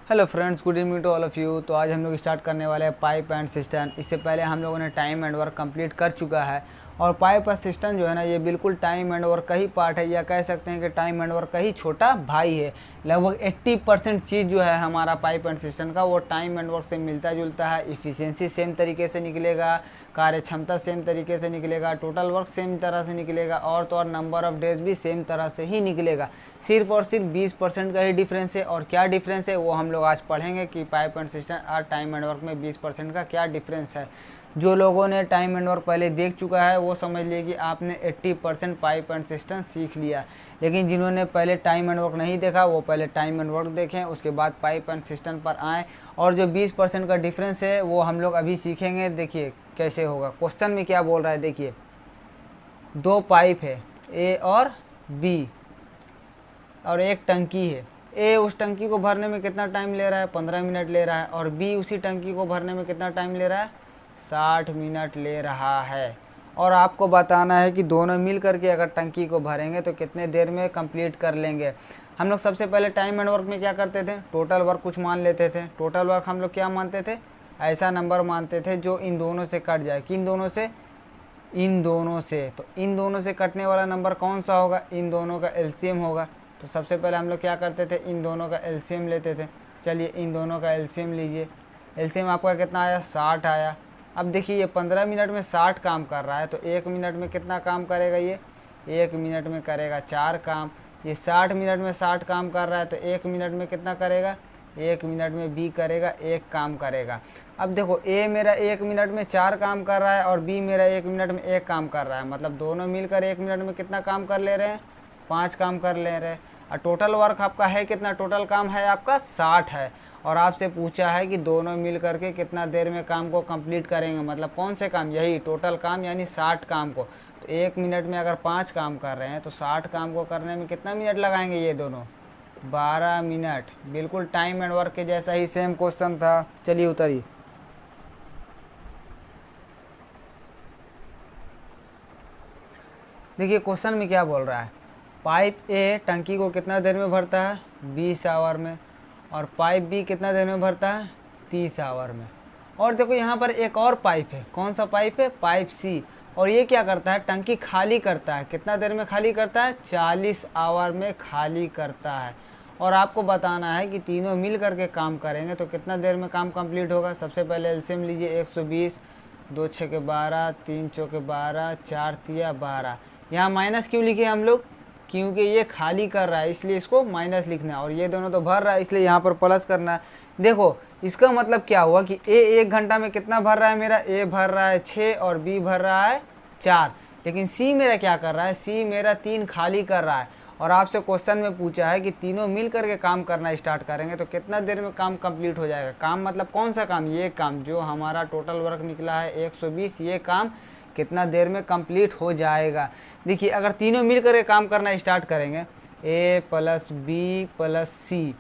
Hello friends, good evening to all of you. तो आज हम लोग स्टार्ट करने वाले हैं पाइप एंड सिस्टम। इससे पहले हम लोगों ने टाइम एंड वर्क कंप्लीट कर चुका है। और पाइप और सिस्टम जो है ना, ये बिल्कुल टाइम एंड वर्क का ही पार्ट है, या कह सकते हैं कि टाइम एंड वर्क का ही छोटा भाई है। लगभग 80% चीज़ जो है हमारा पाइप एंड सिस्टम का, वो टाइम एंड वर्क से मिलता जुलता है। इफ़िशियंसी सेम तरीके से निकलेगा, कार्य क्षमता सेम तरीके से निकलेगा, टोटल वर्क सेम तरह से निकलेगा, और तो और नंबर ऑफ डेज भी सेम तरह से ही निकलेगा। सिर्फ और सिर्फ 20% का ही डिफरेंस है। और क्या डिफरेंस है वो हम लोग आज पढ़ेंगे कि पाइप एंड सिस्टम और टाइम एंड वर्क में 20% का क्या डिफरेंस है। जो लोगों ने टाइम एंड वर्क पहले देख चुका है वो समझ लिए कि आपने 80% पाइप एंड सिस्टम सीख लिया। लेकिन जिन्होंने पहले टाइम एंड वर्क नहीं देखा वो पहले टाइम एंड वर्क देखें, उसके बाद पाइप एंड सिस्टम पर आएँ। और जो 20% का डिफरेंस है वो हम लोग अभी सीखेंगे। देखिए कैसे होगा। क्वेश्चन में क्या बोल रहा है, देखिए दो पाइप है ए और बी, और एक टंकी है। ए उस टंकी को भरने में कितना टाइम ले रहा है, 15 मिनट ले रहा है। और बी उसी टंकी को भरने में कितना टाइम ले रहा है, 60 मिनट ले रहा है। और आपको बताना है कि दोनों मिल करके अगर टंकी को भरेंगे तो कितने देर में कंप्लीट कर लेंगे। हम लोग सबसे पहले टाइम एंड वर्क में क्या करते थे, टोटल वर्क कुछ मान लेते थे। टोटल वर्क हम लोग क्या मानते थे, ऐसा नंबर मानते थे जो इन दोनों से कट जाए। किन दोनों से, इन दोनों से। तो इन दोनों से कटने वाला नंबर कौन सा होगा, इन दोनों का एलसीएम होगा। तो सबसे पहले हम लोग क्या करते थे, इन दोनों का एलसीएम लेते थे। चलिए इन दोनों का एलसीएम लीजिए। एलसीएम आपका कितना आया, 60 आया। अब देखिए ये 15 मिनट में 60 काम कर रहा है, तो 1 मिनट में कितना काम करेगा, ये 1 मिनट में करेगा 4 काम। ये 60 मिनट में 60 काम कर रहा है, तो 1 मिनट में कितना करेगा, 1 मिनट में बी करेगा 1 काम करेगा। अब देखो ए मेरा 1 मिनट में 4 काम कर रहा है और बी मेरा 1 मिनट में 1 काम कर रहा है। मतलब दोनों मिलकर 1 मिनट में कितना काम कर ले रहे हैं, 5 काम कर ले रहे हैं। और टोटल वर्क आपका है कितना, टोटल काम है आपका 60 है। और आपसे पूछा है कि दोनों मिल करके कितना देर में काम को कंप्लीट करेंगे। मतलब कौन से काम, यही टोटल काम यानी 60 काम को। तो 1 मिनट में अगर 5 काम कर रहे हैं तो 60 काम को करने में कितना मिनट लगाएंगे ये दोनों, 12 मिनट। बिल्कुल टाइम एंड वर्क के जैसा ही सेम क्वेश्चन था। चलिए उतरिए। देखिए क्वेश्चन में क्या बोल रहा है, पाइप ए टंकी को कितना देर में भरता है, 20 आवर में। और पाइप बी कितना देर में भरता है, 30 आवर में। और देखो यहाँ पर एक और पाइप है, कौन सा पाइप है, पाइप सी। और ये क्या करता है, टंकी खाली करता है। कितना देर में खाली करता है, 40 आवर में खाली करता है। और आपको बताना है कि तीनों मिल करके काम करेंगे तो कितना देर में काम कंप्लीट होगा। सबसे पहले एलसीएम लीजिए, 120, 2 छके 12, 3 चौके 12, 4 तिया 12। यहाँ माइनस क्यों लिखे हम लोग, क्योंकि ये खाली कर रहा है इसलिए इसको माइनस लिखना है, और ये दोनों तो भर रहा है इसलिए यहाँ पर प्लस करना है। देखो इसका मतलब क्या हुआ कि ए 1 घंटा में कितना भर रहा है, मेरा ए भर रहा है 6 और बी भर रहा है 4। लेकिन सी मेरा क्या कर रहा है, सी मेरा 3 खाली कर रहा है। और आपसे क्वेश्चन में पूछा है कि तीनों मिल करके काम करना स्टार्ट करेंगे तो कितना देर में काम कंप्लीट हो जाएगा। काम मतलब कौन सा काम, ये काम जो हमारा टोटल वर्क निकला है 120, ये काम कितना देर में कंप्लीट हो जाएगा। देखिए अगर तीनों मिल करके काम करना स्टार्ट करेंगे, ए प्लस बी प्लस सी,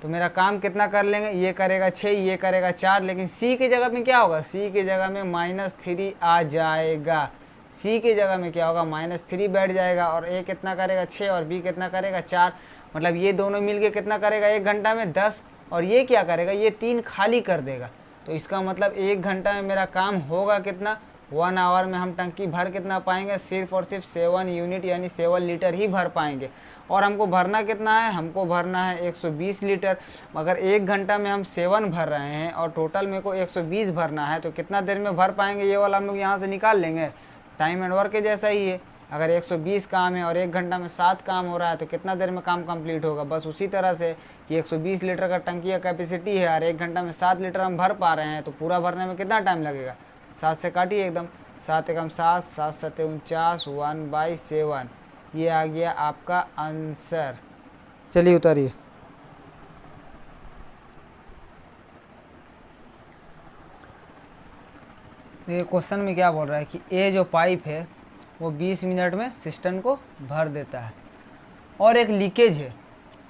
तो मेरा काम कितना कर लेंगे, ये करेगा 6, ये करेगा 4। लेकिन सी की जगह में क्या होगा, सी की जगह में -3 आ जाएगा। सी की जगह में क्या होगा, -3 बैठ जाएगा। और ए कितना करेगा 6 और बी कितना करेगा 4। मतलब ये दोनों मिलके कितना करेगा 1 घंटा में 10। और ये क्या करेगा, ये 3 खाली कर देगा। तो इसका मतलब 1 घंटा में मेरा काम होगा कितना, 1 आवर में हम टंकी भर कितना पाएंगे, सिर्फ और सिर्फ 7 यूनिट यानी 7 लीटर ही भर पाएंगे। और हमको भरना कितना है, हमको भरना है 120 लीटर। मगर 1 घंटा में हम 7 भर रहे हैं और टोटल मेरे को 120 भरना है, तो कितना देर में भर पाएंगे ये वाला हम लोग यहाँ से निकाल लेंगे। टाइम एंड वर्क के जैसा ही है। अगर 120 काम है और 1 घंटा में 7 काम हो रहा है तो कितना देर में काम कंप्लीट होगा। बस उसी तरह से कि 120 लीटर का टंकी का कैपेसिटी है और 1 घंटा में 7 लीटर हम भर पा रहे हैं, तो पूरा भरने में कितना टाइम लगेगा। 7 से काटिए एकदम, 7 एकम 7, 7 सत्ते 49, 1/7। ये आ गया आपका आंसर। चलिए उतारिए। देखिए क्वेश्चन में क्या बोल रहा है कि ए जो पाइप है वो 20 मिनट में सिस्टम को भर देता है। और एक लीकेज है,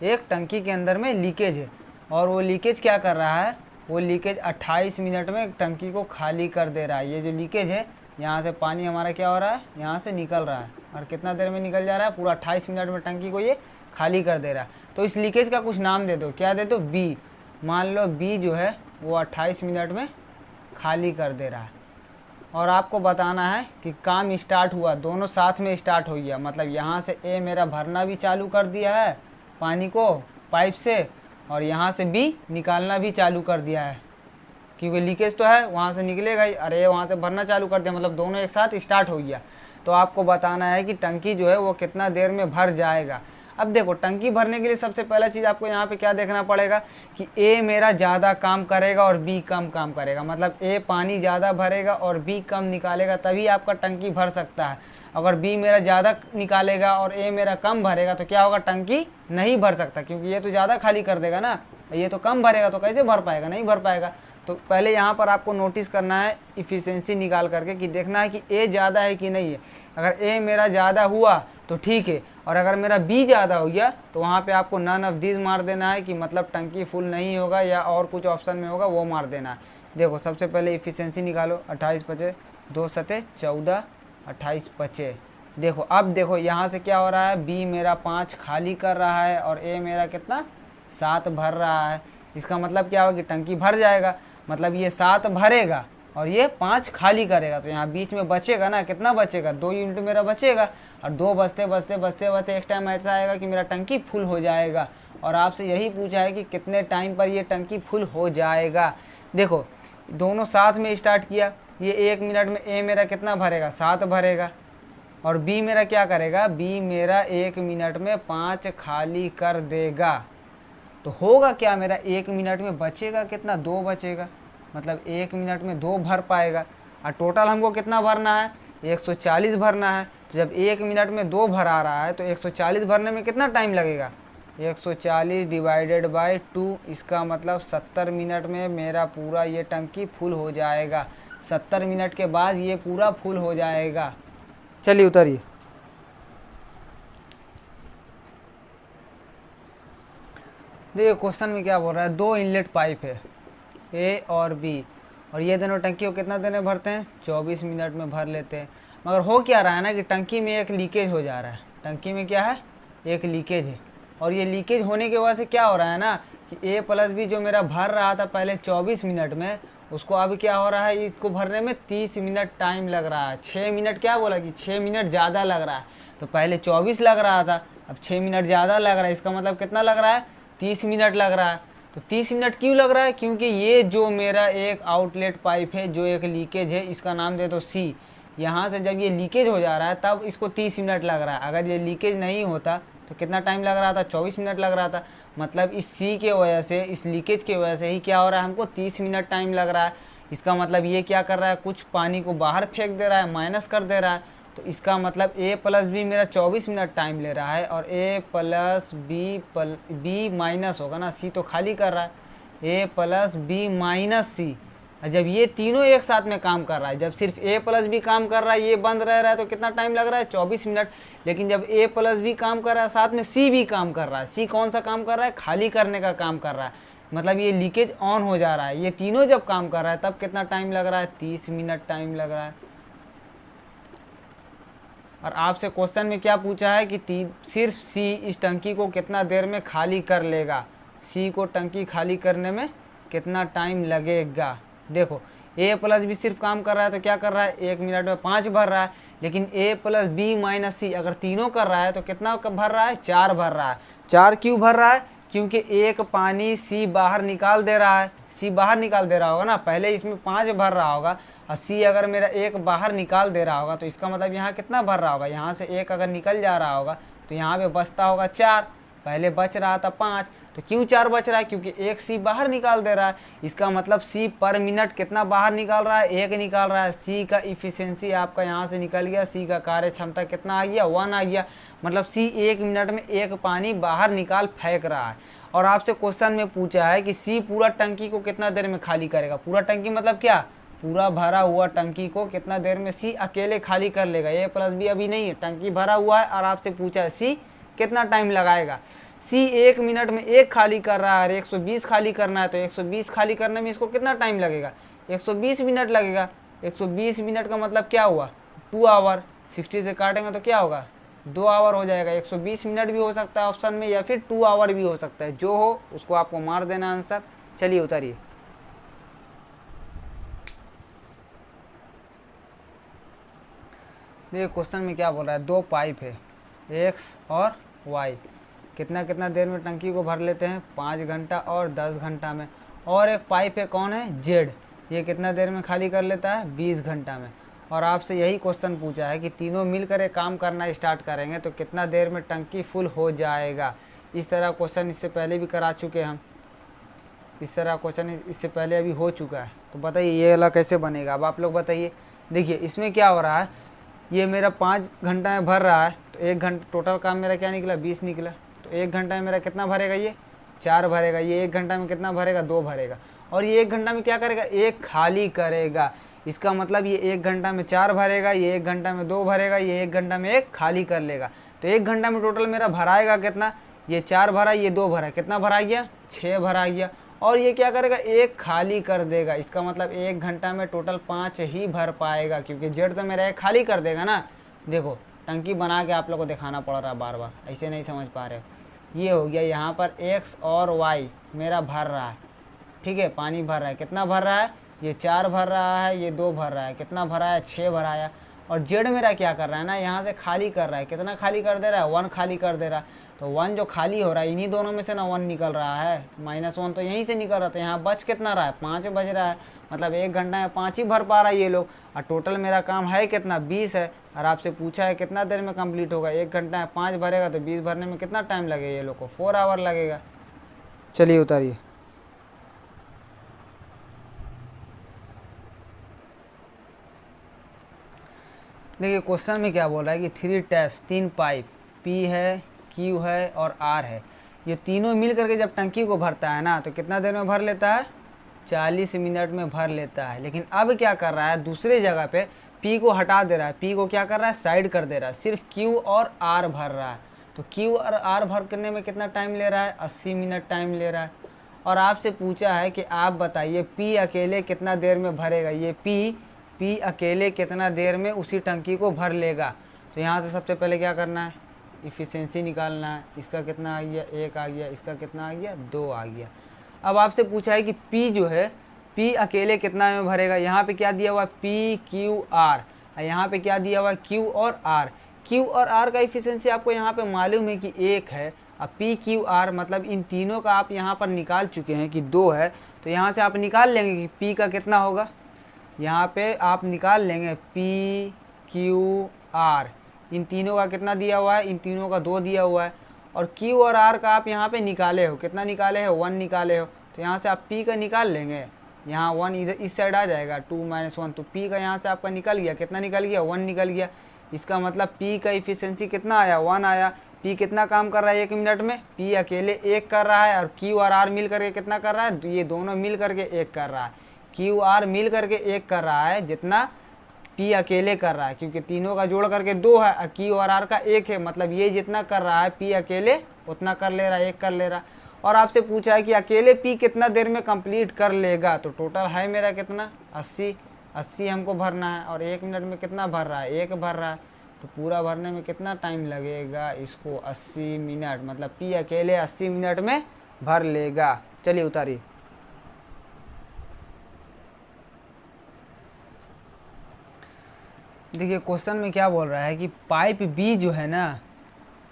एक टंकी के अंदर में लीकेज है। और वो लीकेज क्या कर रहा है, वो लीकेज 28 मिनट में टंकी को खाली कर दे रहा है। ये जो लीकेज है, यहाँ से पानी हमारा क्या हो रहा है, यहाँ से निकल रहा है। और कितना देर में निकल जा रहा है, पूरा 28 मिनट में टंकी को ये खाली कर दे रहा है। तो इस लीकेज का कुछ नाम दे दो, क्या दे दो, बी। मान लो बी जो है वो 28 मिनट में खाली कर दे रहा है, और आपको बताना है कि काम स्टार्ट हुआ, दोनों साथ में स्टार्ट हो गया। मतलब यहाँ से ए मेरा भरना भी चालू कर दिया है पानी को पाइप से, और यहाँ से बी निकालना भी चालू कर दिया है, क्योंकि लीकेज तो है वहाँ से निकलेगा ही। अरे वहाँ से भरना चालू कर दिया, मतलब दोनों एक साथ स्टार्ट हो गया। तो आपको बताना है कि टंकी जो है वो कितना देर में भर जाएगा। अब देखो, टंकी भरने के लिए सबसे पहला चीज़ आपको यहाँ पे क्या देखना पड़ेगा कि ए मेरा ज़्यादा काम करेगा और बी कम काम करेगा। मतलब ए पानी ज़्यादा भरेगा और बी कम निकालेगा, तभी आपका टंकी भर सकता है। अगर बी मेरा ज़्यादा निकालेगा और ए मेरा कम भरेगा तो क्या होगा, टंकी नहीं भर सकता, क्योंकि ये तो ज़्यादा खाली कर देगा ना, ये तो कम भरेगा, तो कैसे भर पाएगा, नहीं भर पाएगा। तो पहले यहाँ पर आपको नोटिस करना है इफ़िशेंसी निकाल करके, कि देखना है कि ए ज़्यादा है कि नहीं है। अगर ए मेरा ज़्यादा हुआ तो ठीक है, और अगर मेरा बी ज़्यादा हो गया तो वहाँ पे आपको नन ऑफ दिस मार देना है, कि मतलब टंकी फुल नहीं होगा या और कुछ ऑप्शन में होगा वो मार देना है। देखो सबसे पहले इफ़िशेंसी निकालो, 28 पचे 2 सते 14, 28 पचे। देखो अब देखो यहाँ से क्या हो रहा है, बी मेरा 5 खाली कर रहा है और ए मेरा कितना 7 भर रहा है। इसका मतलब क्या होगा कि टंकी भर जाएगा, मतलब ये 7 भरेगा और ये 5 खाली करेगा, तो यहाँ बीच में बचेगा ना, कितना बचेगा, 2 यूनिट मेरा बचेगा। और 2 बचते बचते बचते बचते एक टाइम ऐसा आएगा कि मेरा टंकी फुल हो जाएगा। और आपसे यही पूछा है कि कितने टाइम पर ये टंकी फुल हो जाएगा। देखो दोनों साथ में स्टार्ट किया, ये 1 मिनट में ए मेरा कितना भरेगा, 7 भरेगा, और बी मेरा क्या करेगा, बी मेरा 1 मिनट में 5 खाली कर देगा। तो होगा क्या, मेरा 1 मिनट में बचेगा कितना, 2 बचेगा, मतलब 1 मिनट में 2 भर पाएगा। और टोटल हमको कितना भरना है, 140 भरना है। तो जब 1 मिनट में 2 भरा रहा है तो 140 भरने में कितना टाइम लगेगा, 140 डिवाइडेड बाय 2, इसका मतलब 70 मिनट में मेरा पूरा ये टंकी फुल हो जाएगा। 70 मिनट के बाद ये पूरा फुल हो जाएगा। चलिए उतरिए। देखिए क्वेश्चन में क्या बोल रहा है, 2 इनलेट पाइप है ए और बी, और ये दोनों टंकी को कितना देर में भरते हैं, 24 मिनट में भर लेते हैं। मगर हो क्या रहा है ना कि टंकी में एक लीकेज हो जा रहा है। टंकी में क्या है, एक लीकेज है, और ये लीकेज होने की वजह से क्या हो रहा है ना कि ए प्लस बी जो मेरा भर रहा था पहले 24 मिनट में, उसको अब क्या हो रहा है, इसको भरने में 30 मिनट टाइम लग रहा है। 6 मिनट क्या बोला कि 6 मिनट ज़्यादा लग रहा है। तो पहले 24 लग रहा था, अब 6 मिनट ज़्यादा लग रहा है, इसका मतलब कितना लग रहा है, 30 मिनट लग रहा है। तो 30 मिनट क्यों लग रहा है, क्योंकि ये जो मेरा एक आउटलेट पाइप है जो एक लीकेज है, इसका नाम दे दो सी। यहाँ से जब ये लीकेज हो जा रहा है तब इसको 30 मिनट लग रहा है। अगर ये लीकेज नहीं होता तो कितना टाइम लग रहा था, 24 मिनट लग रहा था। मतलब इस सी के वजह से, इस लीकेज की वजह से ही क्या हो रहा है, हमको 30 मिनट टाइम लग रहा है। इसका मतलब ये क्या कर रहा है, कुछ पानी को बाहर फेंक दे रहा है, माइनस कर दे रहा है। तो इसका मतलब ए प्लस बी मेरा 24 मिनट टाइम ले रहा है, और ए प्लस बी माइनस होगा ना, सी तो खाली कर रहा है, ए प्लस बी माइनस सी। जब ये तीनों एक साथ में काम कर रहा है, जब सिर्फ ए प्लस बी काम कर रहा है, ये बंद रह रहा है, तो कितना टाइम लग रहा है, 24 मिनट। लेकिन जब ए प्लस बी काम कर रहा है, साथ में सी भी काम कर रहा है। सी कौन सा काम कर रहा है, खाली करने का काम कर रहा है, मतलब ये लीकेज ऑन हो जा रहा है। ये तीनों जब काम कर रहा है तब कितना टाइम लग रहा है, 30 मिनट टाइम लग रहा है। और आपसे क्वेश्चन में क्या पूछा है कि सिर्फ सी इस टंकी को कितना देर में खाली कर लेगा, सी को टंकी खाली करने में कितना टाइम लगेगा। देखो ए प्लस बी सिर्फ काम कर रहा है तो क्या कर रहा है, 1 मिनट में 5 भर रहा है। लेकिन ए प्लस बी माइनस सी अगर तीनों कर रहा है तो कितना भर रहा है, 4 भर रहा है। 4 क्यों भर रहा है, क्योंकि एक पानी सी बाहर निकाल दे रहा है। सी बाहर निकाल दे रहा होगा ना, पहले इसमें 5 भर रहा होगा, और सी अगर मेरा 1 बाहर निकाल दे रहा होगा तो इसका मतलब यहाँ कितना भर रहा होगा, यहाँ से 1 अगर निकल जा रहा होगा तो यहाँ पे बचता होगा 4। पहले बच रहा था 5, तो क्यों 4 बच रहा है, क्योंकि 1 सी बाहर निकाल दे रहा है। इसका मतलब सी पर मिनट कितना बाहर निकाल रहा है, 1 निकाल रहा है। सी का इफिशियंसी आपका यहाँ से निकल गया, सी का कार्य क्षमता कितना आ गया, 1 आ गया। मतलब सी 1 मिनट में 1 पानी बाहर निकाल फेंक रहा है। और आपसे क्वेश्चन में पूछा है कि सी पूरा टंकी को कितना देर में खाली करेगा। पूरा टंकी मतलब क्या, पूरा भरा हुआ टंकी को कितना देर में सी अकेले खाली कर लेगा। ए प्लस बी अभी नहीं है, टंकी भरा हुआ है, और आपसे पूछा है सी कितना टाइम लगाएगा। सी 1 मिनट में 1 खाली कर रहा है, और 120 खाली करना है, तो 120 खाली करने में इसको कितना टाइम लगेगा, 120 मिनट लगेगा। 120 मिनट का मतलब क्या हुआ, 2 आवर। 60 से काटेंगे तो क्या होगा, 2 आवर हो जाएगा। 120 मिनट भी हो सकता है ऑप्शन में, या फिर 2 आवर भी हो सकता है, जो हो उसको आपको मार देना आंसर। चलिए उतारिए। देखिए क्वेश्चन में क्या बोल रहा है, दो पाइप है एक्स और वाई, कितना कितना देर में टंकी को भर लेते हैं, 5 घंटा और 10 घंटा में। और एक पाइप है कौन है, जेड, ये कितना देर में खाली कर लेता है, 20 घंटा में। और आपसे यही क्वेश्चन पूछा है कि तीनों मिलकर एक काम करना स्टार्ट करेंगे तो कितना देर में टंकी फुल हो जाएगा। इस तरह क्वेश्चन इससे पहले भी करा चुके हम, इस तरह क्वेश्चन इससे पहले अभी हो चुका है। तो बताइए ये वाला कैसे बनेगा, अब आप लोग बताइए। देखिए इसमें क्या हो रहा है, ये मेरा 5 घंटा में भर रहा है, तो 1 घंटा टोटल काम मेरा क्या निकला, 20 निकला। तो 1 घंटा में मेरा कितना भरेगा, ये 4 भरेगा। ये 1 घंटा में कितना भरेगा, 2 भरेगा। और ये 1 घंटा में क्या करेगा, 1 खाली करेगा। इसका मतलब ये 1 घंटा में 4 भरेगा, ये 1 घंटा में 2 भरेगा, ये 1 घंटा में 1 खाली कर लेगा। तो 1 घंटा में टोटल मेरा भराएगा कितना, ये 4 भरा, ये 2 भरा, कितना भरा गया, 6 भरा गया। और ये क्या करेगा, 1 खाली कर देगा। इसका मतलब 1 घंटा में टोटल 5 ही भर पाएगा, क्योंकि जेड तो मेरा 1 खाली कर देगा ना। देखो टंकी बना के आप लोग को दिखाना पड़ रहा है बार बार, ऐसे नहीं समझ पा रहे हो। ये हो गया, यहाँ पर एक्स और वाई मेरा भर रहा है, ठीक है, पानी भर रहा है। कितना भर रहा है, ये 4 भर रहा है, ये 2 भर रहा है। कितना भरा है, 6 भराया। और जेड मेरा क्या कर रहा है ना, यहाँ से खाली कर रहा है। कितना खाली कर दे रहा है, 1 खाली कर दे रहा है। तो 1 जो खाली हो रहा है, इन्हीं दोनों में से ना 1 निकल रहा है, -1 तो यहीं से निकल रहा था। यहाँ बच कितना रहा है, 5 बज रहा है। मतलब 1 घंटा में 5 ही भर पा रहा है ये लोग। और टोटल मेरा काम है कितना, 20 है। और आपसे पूछा है कितना देर में कंप्लीट होगा, 1 घंटा में 5 भरेगा तो 20 भरने में कितना टाइम लगेगा, ये लोग को 4 आवर लगेगा। चलिए उतारिए। देखिए क्वेश्चन में क्या बोल रहा है कि 3 टैप्स, 3 पाइप, पी है, क्यू है और आर है, ये तीनों मिल करके जब टंकी को भरता है ना तो कितना देर में भर लेता है, 40 मिनट में भर लेता है। लेकिन अब क्या कर रहा है, दूसरे जगह पे पी को हटा दे रहा है, पी को क्या कर रहा है, साइड कर दे रहा है, सिर्फ क्यू और आर भर रहा है। तो क्यू और आर भर करने में कितना टाइम ले रहा है, 80 मिनट टाइम ले रहा है। और आपसे पूछा है कि आप बताइए पी अकेले कितना देर में भरेगा, ये पी अकेले कितना देर में उसी टंकी को भर लेगा। तो यहाँ से सबसे पहले क्या करना है, इफ़िशियंसी निकालना है। इसका कितना आ गया, 1 आ गया, इसका कितना आ गया, 2 आ गया। अब आपसे पूछा है कि P जो है, P अकेले कितना में भरेगा। यहाँ पे क्या दिया हुआ है, P Q R, यहाँ पे क्या दिया हुआ है, Q और R। Q और R का इफ़िशियंसी आपको यहाँ पे मालूम है कि 1 है। अब P Q R मतलब इन तीनों का आप यहाँ पर निकाल चुके हैं कि 2 है। तो यहाँ से आप निकाल लेंगे कि P का कितना होगा, यहाँ पे आप निकाल लेंगे P Q R, इन तीनों का कितना दिया हुआ है, इन तीनों का 2 दिया हुआ है। और Q और R का आप यहाँ पे निकाले हो, कितना निकाले हो, 1 निकाले हो। तो यहाँ से आप P का निकाल लेंगे, यहाँ 1 इधर इस साइड आ जाएगा, 2 - 1, तो P का यहाँ से आपका निकल गया, कितना निकल गया, 1 निकल गया। इसका मतलब P का इफिशियंसी कितना आया, 1 आया। P कितना काम कर रहा है 1 मिनट में, P अकेले 1 कर रहा है, और Q और R मिल करके कितना कर रहा है, ये दोनों मिल करके 1 कर रहा है। Q R मिल करके 1 कर रहा है जितना P अकेले कर रहा है, क्योंकि तीनों का जोड़ करके 2 है, Q और R का 1 है। मतलब ये जितना कर रहा है P अकेले उतना कर ले रहा है, 1 कर ले रहा है। और आपसे पूछा है कि अकेले P कितना देर में कंप्लीट कर लेगा। तो टोटल है मेरा कितना, 80 हमको भरना है। और 1 मिनट में कितना भर रहा है, 1 भर रहा है। तो पूरा भरने में कितना टाइम लगेगा इसको, 80 मिनट। मतलब P अकेले 80 मिनट में भर लेगा। चलिए उतारिए। देखिए क्वेश्चन में क्या बोल रहा है कि पाइप बी जो है ना,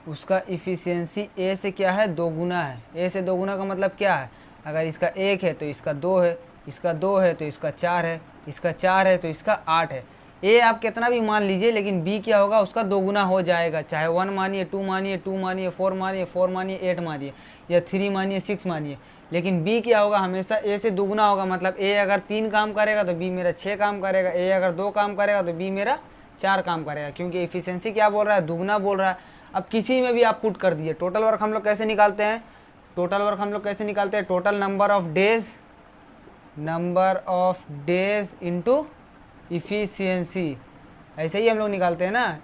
उसका इफ़िशियंसी ए से क्या है, 2 गुना है। ए से 2 गुना का मतलब क्या है, अगर इसका 1 है तो इसका 2 है, इसका 2 है तो इसका 4 है, इसका 4 है तो इसका 8 है। ए आप कितना भी मान लीजिए, लेकिन बी क्या होगा, उसका 2 गुना हो जाएगा। चाहे 1 मानिए, 2 मानिए, 2 मानिए, 4 मानिए, 4 मानिए, 8 मानिए, या 3 मानिए, 6 मानिए। लेकिन बी क्या होगा, हमेशा ए से दुगुना होगा। मतलब ए अगर 3 काम करेगा तो बी मेरा 6 काम करेगा, ए अगर 2 काम करेगा तो बी मेरा 4 काम करेगा, क्योंकि एफिशिएंसी क्या बोल रहा है, दुगना बोल रहा है। अब किसी में भी आप पुट कर दीजिए। टोटल वर्क हम लोग कैसे निकालते हैं, total number of days into efficiency, ऐसे ही हम लोग निकालते हैं ना,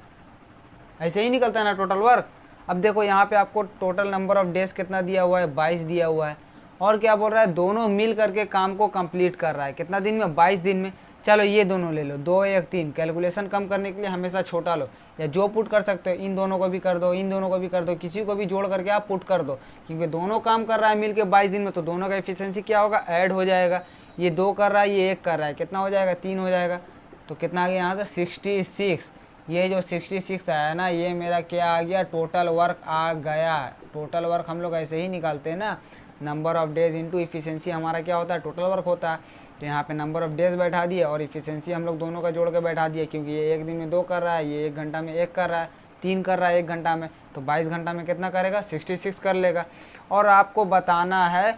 ऐसे ही निकलता है ना टोटल वर्क। अब देखो यहाँ पे आपको टोटल नंबर ऑफ डेज कितना दिया हुआ है, 22 दिया हुआ है। और क्या बोल रहा है, दोनों मिल करके काम को कंप्लीट कर रहा है, कितना दिन में, 22 दिन में। चलो ये दोनों ले लो, 2 1 3। कैलकुलेशन कम करने के लिए हमेशा छोटा लो, या जो पुट कर सकते हो इन दोनों को भी कर दो, इन दोनों को भी कर दो, किसी को भी जोड़ करके आप पुट कर दो, क्योंकि दोनों काम कर रहा है मिलके 22 दिन में, तो दोनों का एफिशिएंसी क्या होगा, ऐड हो जाएगा। ये 2 कर रहा है, ये 1 कर रहा है, कितना हो जाएगा, 3 हो जाएगा। तो कितना आ गया यहाँ से 66। ये जो 66 आया ना, ये मेरा क्या आ गया, टोटल वर्क आ गया। टोटल वर्क हम लोग ऐसे ही निकालते हैं ना, number of days into efficiency हमारा क्या होता है, टोटल वर्क होता है। तो यहाँ पे नंबर ऑफ डेज बैठा दिए और इफिशियंसी हम लोग दोनों का जोड़ के बैठा दिए, क्योंकि ये 1 दिन में 2 कर रहा है, ये 1 घंटा में 1 कर रहा है, 3 कर रहा है 1 घंटा में, तो 22 घंटा में कितना करेगा, 66 कर लेगा। और आपको बताना है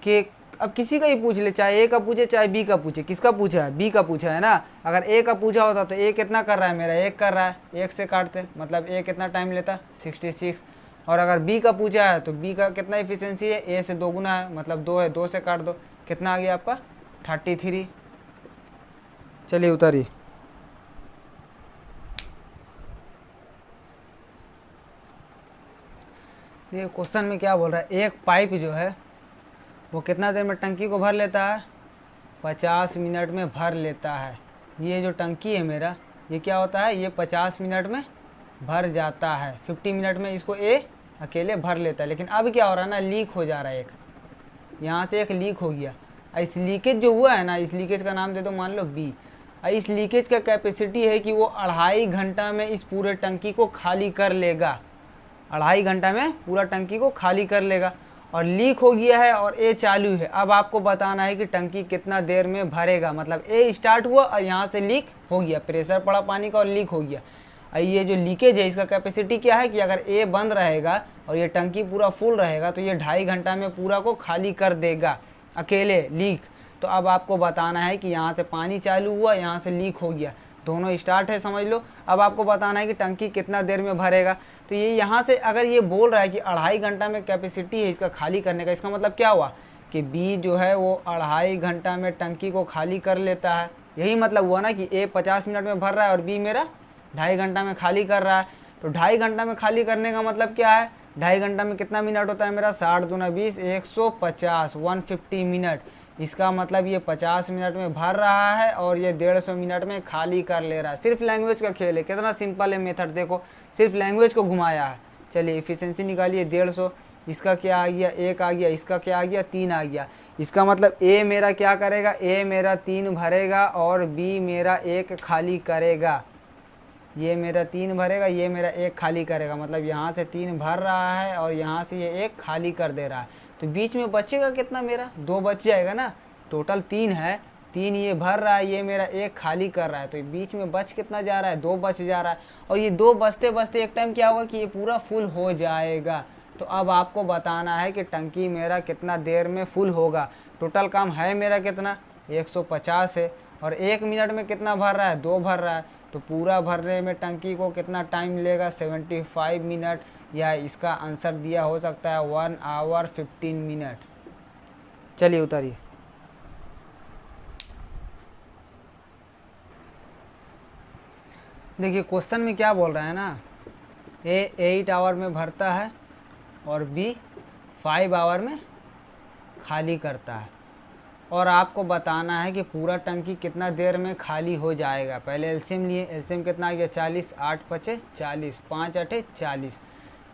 कि अब किसी का ही पूछ ले, चाहे ए का पूछे चाहे बी का पूछे, किसका पूछा है, बी का पूछा है ना। अगर ए का पूछा होता तो ए कितना कर रहा है मेरा, 1 कर रहा है, 1 से काटते, मतलब ए कितना टाइम लेता, 66। और अगर बी का पूछा है तो बी का कितना इफिशियंसी है, ए से 2 गुना है, मतलब 2 है, 2 से काट दो, कितना आ गया आपका 33। चलिए उतारिए। देखिए क्वेश्चन में क्या बोल रहा है, एक पाइप जो है वो कितना देर में टंकी को भर लेता है, 50 मिनट में भर लेता है। ये जो टंकी है मेरा, ये क्या होता है, ये 50 मिनट में भर जाता है, 50 मिनट में इसको ए अकेले भर लेता है। लेकिन अब क्या हो रहा है ना, लीक हो जा रहा है, एक यहाँ से एक लीक हो गया। इस लीकेज जो हुआ है ना, इस लीकेज का नाम दे दो मान लो बी। इस लीकेज का कैपेसिटी है कि वो 2.5 घंटा में इस पूरे टंकी को खाली कर लेगा, 2.5 घंटा में पूरा टंकी को खाली कर लेगा। और लीक हो गया है और ए चालू है। अब आपको बताना है कि टंकी कितना देर में भरेगा, मतलब ए स्टार्ट हुआ और यहाँ से लीक हो गया, प्रेशर पड़ा पानी का और लीक हो गया। ये जो लीकेज है इसका कैपेसिटी क्या है कि अगर ए बंद रहेगा और ये टंकी पूरा फुल रहेगा तो ये 2.5 घंटा में पूरा को खाली कर देगा अकेले लीक। तो अब आपको बताना है कि यहाँ से पानी चालू हुआ, यहाँ से लीक हो गया, दोनों स्टार्ट है समझ लो। अब आपको बताना है कि टंकी कितना देर में भरेगा। तो ये यहाँ से अगर ये बोल रहा है कि 2.5 घंटा में कैपेसिटी है इसका खाली करने का, इसका मतलब क्या हुआ कि बी जो है वो 2.5 घंटा में टंकी को खाली कर लेता है। यही मतलब हुआ ना कि ए 50 मिनट में भर रहा है और बी मेरा 2.5 घंटा में खाली कर रहा है। तो 2.5 घंटा में खाली करने का मतलब क्या है, 2.5 घंटा में कितना मिनट होता है मेरा, 60 दूना 20, 150, 150 मिनट। इसका मतलब ये 50 मिनट में भर रहा है और ये 150 मिनट में खाली कर ले रहा है। सिर्फ लैंग्वेज का खेल है, कितना सिंपल है मेथड, देखो सिर्फ लैंग्वेज को घुमाया है। चलिए एफिशिएंसी निकालिए, 150, इसका क्या आ गया, 1 आ गया, इसका क्या आ गया, 3 आ गया। इसका मतलब ए मेरा क्या करेगा, ए मेरा 3 भरेगा और बी मेरा 1 खाली करेगा। ये मेरा 3 भरेगा, ये मेरा 1 खाली करेगा, मतलब यहाँ से 3 भर रहा है और यहाँ से ये 1 खाली कर दे रहा है। तो बीच में बचेगा कितना मेरा, 2 बच जाएगा ना। टोटल 3 है, 3 ये भर रहा है, ये मेरा 1 खाली कर रहा है, तो बीच में बच कितना जा रहा है, 2 बच जा रहा है। और ये 2 बचते बचते एक टाइम क्या होगा कि ये पूरा फुल हो जाएगा। तो अब आपको बताना है कि टंकी मेरा कितना देर में फुल होगा। टोटल काम है मेरा कितना, 150 है, और 1 मिनट में कितना भर रहा है, 2 भर रहा है। तो पूरा भरने में टंकी को कितना टाइम लेगा, 75 मिनट, या इसका आंसर दिया हो सकता है 1 आवर 15 मिनट। चलिए उतारिए। देखिए क्वेश्चन में क्या बोल रहा है ना, ए 8 आवर में भरता है और बी 5 आवर में खाली करता है। और आपको बताना है कि पूरा टंकी कितना देर में खाली हो जाएगा। पहले एलसीएम लिए, एलसीएम कितना आ गया, 40, 8 पचे 40, 5 अठे 40।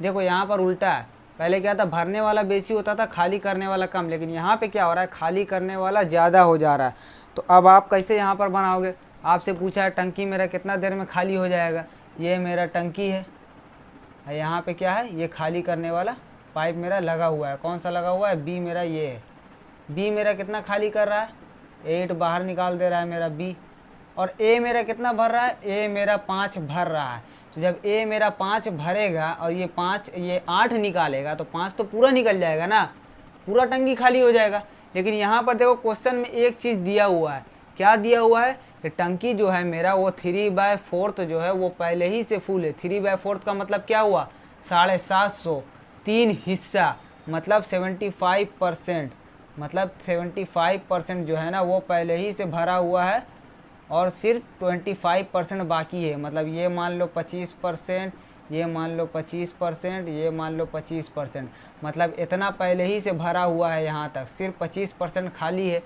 देखो यहाँ पर उल्टा है, पहले क्या था, भरने वाला बेसी होता था, खाली करने वाला कम, लेकिन यहाँ पे क्या हो रहा है, खाली करने वाला ज़्यादा हो जा रहा है। तो अब आप कैसे यहाँ पर बनाओगे, आपसे पूछा है टंकी मेरा कितना देर में खाली हो जाएगा। ये मेरा टंकी है, यहाँ पे क्या है, ये खाली करने वाला पाइप मेरा लगा हुआ है। कौन सा लगा हुआ है, बी मेरा ये है। बी मेरा कितना खाली कर रहा है, 8 बाहर निकाल दे रहा है मेरा बी। और ए मेरा कितना भर रहा है, ए मेरा 5 भर रहा है। तो जब ए मेरा 5 भरेगा और ये 5 ये 8 निकालेगा तो 5 तो पूरा निकल जाएगा ना, पूरा टंकी खाली हो जाएगा। लेकिन यहाँ पर देखो क्वेश्चन में एक चीज़ दिया हुआ है, क्या दिया हुआ है कि टंकी जो है मेरा वो 3/4 जो है वो पहले ही से फुल है। 3/4 का मतलब क्या हुआ, 750, 3 हिस्सा, मतलब 75%, मतलब 75% जो है ना वो पहले ही से भरा हुआ है और सिर्फ 25% बाकी है। मतलब ये मान लो 25%, ये मान लो 25%, ये मान लो 25%, मतलब इतना पहले ही से भरा हुआ है यहाँ तक, सिर्फ 25% खाली है।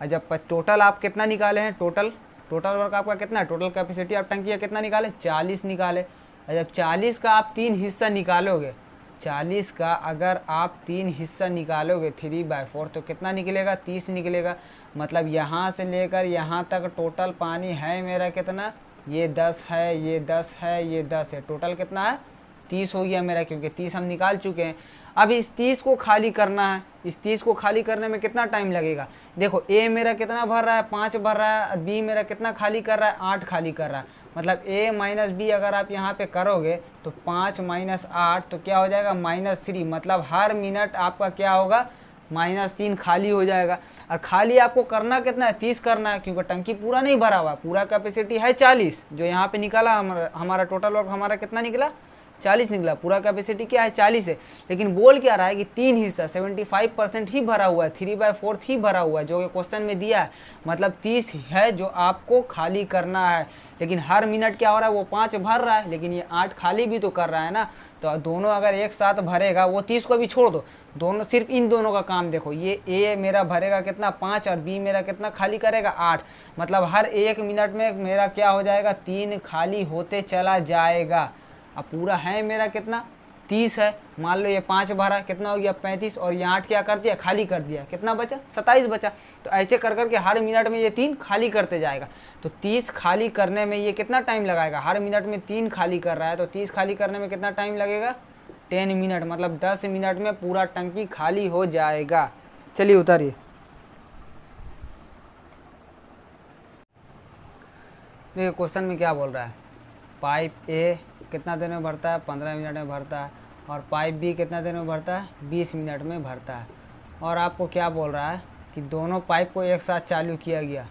और जब टोटल आप कितना निकाले हैं, टोटल वर्क आपका कितना है, टोटल कैपेसिटी आप टंकी का कितना निकाले, 40 निकाले। और जब 40 का आप 3 हिस्सा निकालोगे, 40 का अगर आप 3 हिस्सा निकालोगे 3/4 तो कितना निकलेगा, 30 निकलेगा। मतलब यहाँ से लेकर यहाँ तक टोटल पानी है मेरा कितना, ये 10 है, ये 10 है, ये 10 है, टोटल कितना है 30 हो गया मेरा, क्योंकि 30 हम निकाल चुके हैं। अब इस 30 को खाली करना है, इस 30 को खाली करने में कितना टाइम लगेगा। देखो ए मेरा कितना भर रहा है, 5 भर रहा है, और बी मेरा कितना खाली कर रहा है, 8 खाली कर रहा है। मतलब a माइनस बी अगर आप यहाँ पे करोगे तो 5 माइनस 8 तो क्या हो जाएगा, -3। मतलब हर मिनट आपका क्या होगा, -3 खाली हो जाएगा। और खाली आपको करना कितना है, 30 करना है, क्योंकि टंकी पूरा नहीं भरा हुआ, पूरा कैपेसिटी है 40, जो यहाँ पे निकाला हमारा टोटल वर्क हमारा कितना निकला, 40 निकला। पूरा कैपेसिटी क्या है, 40 है। लेकिन बोल क्या रहा है कि 3 हिस्सा 75% ही भरा हुआ है, 3/4 ही भरा हुआ है, जो कि क्वेश्चन में दिया है। मतलब 30 है जो आपको खाली करना है, लेकिन हर मिनट क्या हो रहा है, वो 5 भर रहा है, लेकिन ये 8 खाली भी तो कर रहा है ना। तो दोनों अगर एक साथ भरेगा, वो 30 को भी छोड़ दो, दोनों सिर्फ इन दोनों का काम देखो, ये ए मेरा भरेगा कितना 5 और बी मेरा कितना खाली करेगा 8। मतलब हर 1 मिनट में मेरा क्या हो जाएगा, 3 खाली होते चला जाएगा। अब पूरा है मेरा कितना 30 है, मान लो ये 5 भरा, कितना हो गया 35, और ये 8 क्या कर दिया, खाली कर दिया, कितना बचा 27 बचा। तो ऐसे कर करके हर मिनट में ये 3 खाली करते जाएगा। तो 30 खाली करने में ये कितना टाइम लगाएगा, हर मिनट में 3 खाली कर रहा है, तो 30 खाली करने में कितना टाइम लगेगा, 10 मिनट। मतलब 10 मिनट में पूरा टंकी खाली हो जाएगा। चलिए उतारिए। देखिए क्वेश्चन में क्या बोल रहा है, पाइप ए कितना देर में भरता है, 15 मिनट में भरता है, और पाइप बी कितना देर में भरता है, 20 मिनट में भरता है। और आपको क्या बोल रहा है कि दोनों पाइप को एक साथ चालू किया गया,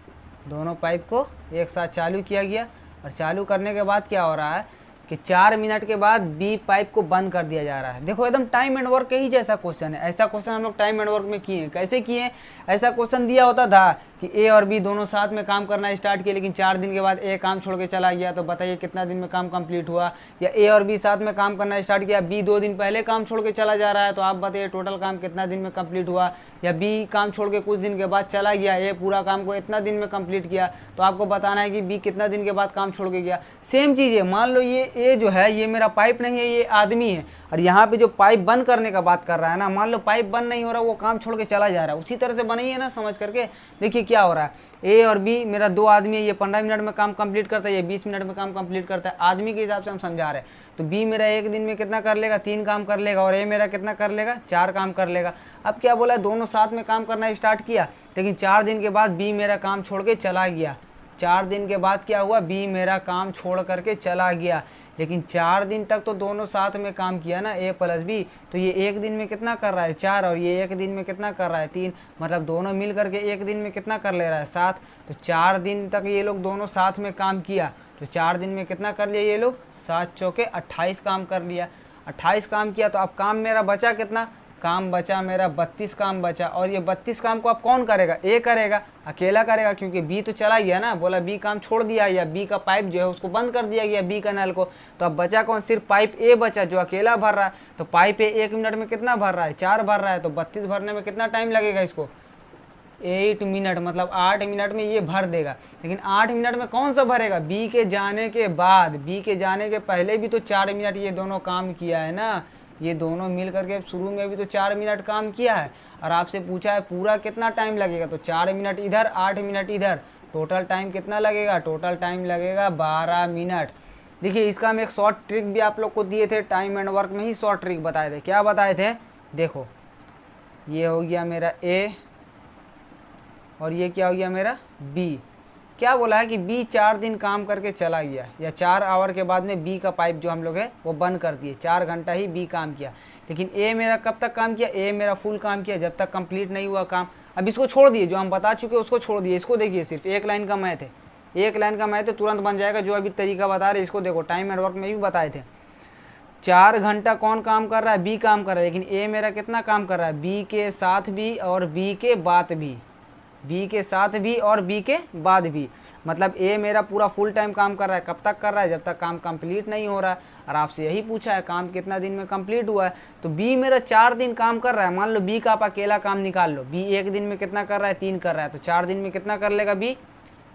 दोनों पाइप को एक साथ चालू किया गया, और चालू करने के बाद क्या हो रहा है कि 4 मिनट के बाद बी पाइप को बंद कर दिया जा रहा है। देखो एकदम टाइम एंड वर्क ही जैसा क्वेश्चन है। ऐसा क्वेश्चन हम लोग टाइम एंड वर्क में किए हैं। कैसे किए हैं, ऐसा क्वेश्चन दिया होता था कि ए और बी दोनों साथ में काम करना स्टार्ट किए, लेकिन 4 दिन के बाद ए काम छोड़ के चला गया, तो बताइए कितना दिन में काम कंप्लीट हुआ। या ए और बी साथ में काम करना स्टार्ट किया, बी 2 दिन पहले काम छोड़ के चला जा रहा है, तो आप बताइए टोटल काम कितना दिन में कंप्लीट हुआ। या बी काम छोड़ के कुछ दिन के बाद चला गया, ए पूरा काम को इतना दिन में कंप्लीट किया, तो आपको बताना है कि बी कितना दिन के बाद काम छोड़ के गया। सेम चीज़ है, मान लो ये ए जो है ये मेरा पाइप नहीं है, ये आदमी है, और यहाँ पे जो पाइप बंद करने का बात कर रहा है ना, मान लो पाइप बंद नहीं हो रहा, वो काम छोड़ के चला जा रहा है, उसी तरह से बनाइए ना समझ करके। देखिए क्या हो रहा है, ए और बी मेरा 2 आदमी है, ये 15 मिनट में काम कंप्लीट करता है, ये 20 मिनट में काम कंप्लीट करता है। आदमी के हिसाब से हम समझा रहे हैं। तो बी मेरा 1 दिन में कितना कर लेगा, 3 काम कर लेगा, और ए मेरा कितना कर लेगा, 4 काम कर लेगा। अब क्या बोला, दोनों साथ में काम करना स्टार्ट किया, लेकिन 4 दिन के बाद बी मेरा काम छोड़ के चला गया। 4 दिन के बाद क्या हुआ, बी मेरा काम छोड़ करके चला गया, लेकिन 4 दिन तक तो दोनों साथ में काम किया ना, ए प्लस बी। तो ये 1 दिन में कितना कर रहा है, 4, और ये 1 दिन में कितना कर रहा है, 3। मतलब दोनों मिल करके 1 दिन में कितना कर ले रहा है, 7। तो 4 दिन तक ये लोग दोनों साथ में काम किया, तो 4 दिन में कितना कर लिया ये लोग, 7 चौके 28 काम कर लिया। 28 काम किया, तो अब काम मेरा बचा कितना, काम बचा मेरा 32 काम बचा। और ये 32 काम को अब कौन करेगा, ए करेगा, अकेला करेगा, क्योंकि बी तो चला गया ना, बोला बी काम छोड़ दिया, या बी का पाइप जो है उसको बंद कर दिया गया, बी का नल को। तो अब बचा कौन, सिर्फ पाइप ए बचा जो अकेला भर रहा है। तो पाइप ए 1 मिनट में कितना भर रहा है, 4 भर रहा है, तो 32 भरने में कितना टाइम लगेगा इसको, 8 मिनट। मतलब 8 मिनट में ये भर देगा। लेकिन 8 मिनट में कौन सा भरेगा, बी के जाने के बाद। बी के जाने के पहले भी तो 4 मिनट ये दोनों काम किया है ना, ये दोनों मिल करके शुरू में भी तो 4 मिनट काम किया है। और आपसे पूछा है पूरा कितना टाइम लगेगा, तो 4 मिनट इधर, 8 मिनट इधर, टोटल टाइम कितना लगेगा, टोटल टाइम लगेगा 12 मिनट। देखिए इसका हम एक शॉर्ट ट्रिक भी आप लोग को दिए थे, टाइम एंड वर्क में ही शॉर्ट ट्रिक बताए थे। क्या बताए थे, देखो ये हो गया मेरा ए, और ये क्या हो गया मेरा बी। क्या बोला है कि बी 4 दिन काम करके चला गया, या 4 आवर के बाद में बी का पाइप जो हम लोग है वो बंद कर दिए, 4 घंटा ही बी काम किया। लेकिन ए मेरा कब तक काम किया, ए मेरा फुल काम किया जब तक कंप्लीट नहीं हुआ काम। अब इसको छोड़ दिए, जो हम बता चुके उसको छोड़ दिए। इसको देखिए, सिर्फ 1 लाइन का मैथ है, 1 लाइन का मैथ है, तुरंत बन जाएगा। जो अभी तरीका बता रहे इसको देखो, टाइम एंड वर्क में भी बताए थे। 4 घंटा कौन काम कर रहा है, बी काम कर रहा है, लेकिन ए मेरा कितना काम कर रहा है, बी के साथ भी और बी के बाद भी। बी के साथ भी और बी के बाद भी। मतलब ए मेरा पूरा फुल टाइम काम कर रहा है, कब तक कर रहा है, जब तक काम कंप्लीट नहीं हो रहा है। और आपसे यही पूछा है काम कितना दिन में कंप्लीट हुआ है, तो बी मेरा 4 दिन काम कर रहा है। मान लो बी का आप अकेला काम निकाल लो, बी एक दिन में कितना कर रहा है, 3 कर रहा है, तो 4 दिन में कितना कर लेगा बी,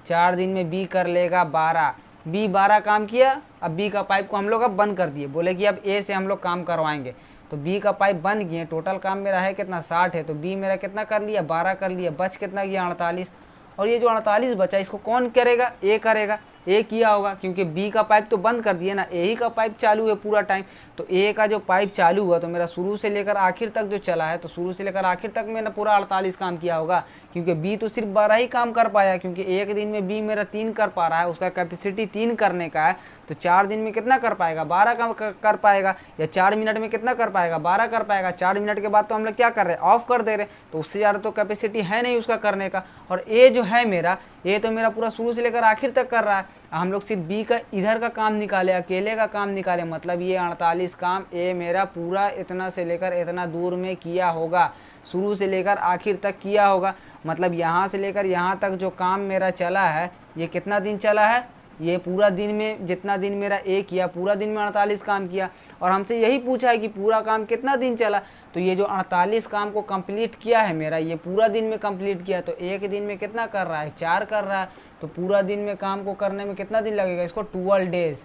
4 दिन में बी कर लेगा 12। बी 12 काम किया। अब बी का पाइप को हम लोग अब बंद कर दिए, बोले कि अब ए से हम लोग काम करवाएंगे, तो बी का पाइप बंद किए। टोटल काम मेरा है कितना, 60 है, तो बी मेरा कितना कर लिया, 12 कर लिया, बच कितना गया, 48। और ये जो 48 बचा इसको कौन करेगा, ए करेगा। ए किया होगा क्योंकि बी का पाइप तो बंद कर दिया ना, ए ही का पाइप चालू है पूरा टाइम। तो ए का जो पाइप चालू हुआ तो मेरा शुरू से लेकर आखिर तक जो चला है, तो शुरू से लेकर आखिर तक मैंने पूरा 48 काम किया होगा, क्योंकि बी तो सिर्फ 12 ही काम कर पाया, क्योंकि एक दिन में बी मेरा 3 कर पा रहा है, उसका कैपेसिटी 3 करने का है। तो 4 दिन में कितना कर पाएगा, 12 काम कर पाएगा। या 4 मिनट में कितना कर पाएगा, 12 कर पाएगा। 4 मिनट के बाद तो हम लोग क्या कर रहे हैं, ऑफ कर दे रहे, तो उससे ज़्यादा तो कैपेसिटी है नहीं उसका करने का। और ए जो है मेरा, ये तो मेरा पूरा शुरू से लेकर आखिर तक कर रहा है। हम लोग सिर्फ बी का इधर का काम निकाले, अकेले का काम निकाले, मतलब ये 48 काम ए मेरा पूरा इतना से लेकर इतना दूर में किया होगा, शुरू से लेकर आखिर तक किया होगा। मतलब यहाँ से लेकर यहाँ तक जो काम मेरा चला है, ये कितना दिन चला है, ये पूरा दिन में जितना दिन मेरा ए किया, पूरा दिन में 48 काम किया। और हमसे यही पूछा है कि पूरा काम कितना दिन चला, तो ये जो 48 काम को कंप्लीट किया है मेरा, ये पूरा दिन में कंप्लीट किया। तो एक दिन में कितना कर रहा है, 4 कर रहा है, तो पूरा दिन में काम को करने में कितना दिन लगेगा, इसको 12 डेज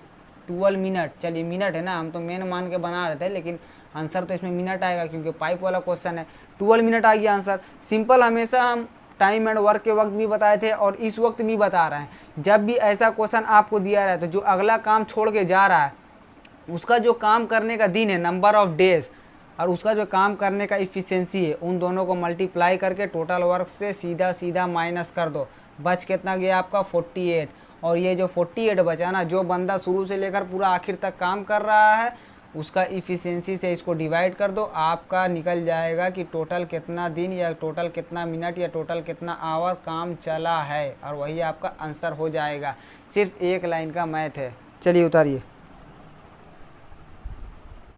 12 मिनट। चलिए मिनट है ना, हम तो मेन मान के बना रहे थे, लेकिन आंसर तो इसमें मिनट आएगा क्योंकि पाइप वाला क्वेश्चन है। 12 मिनट आ गया आंसर। सिंपल, हमेशा हम टाइम एंड वर्क के वक्त भी बताए थे और इस वक्त भी बता रहे हैं। जब भी ऐसा क्वेश्चन आपको दिया रहा है तो जो अगला काम छोड़ के जा रहा है उसका जो काम करने का दिन है, नंबर ऑफ डेज, और उसका जो काम करने का इफिशिएंसी है, उन दोनों को मल्टीप्लाई करके टोटल वर्क से सीधा सीधा माइनस कर दो। बच कितना गया आपका, 48। और ये जो 48 बचा ना, जो बंदा शुरू से लेकर पूरा आखिर तक काम कर रहा है उसका इफ़िशियंसी से इसको डिवाइड कर दो, आपका निकल जाएगा कि टोटल कितना दिन या टोटल कितना मिनट या टोटल कितना आवर काम चला है, और वही आपका आंसर हो जाएगा। सिर्फ एक लाइन का मैथ है। चलिए उतारिए।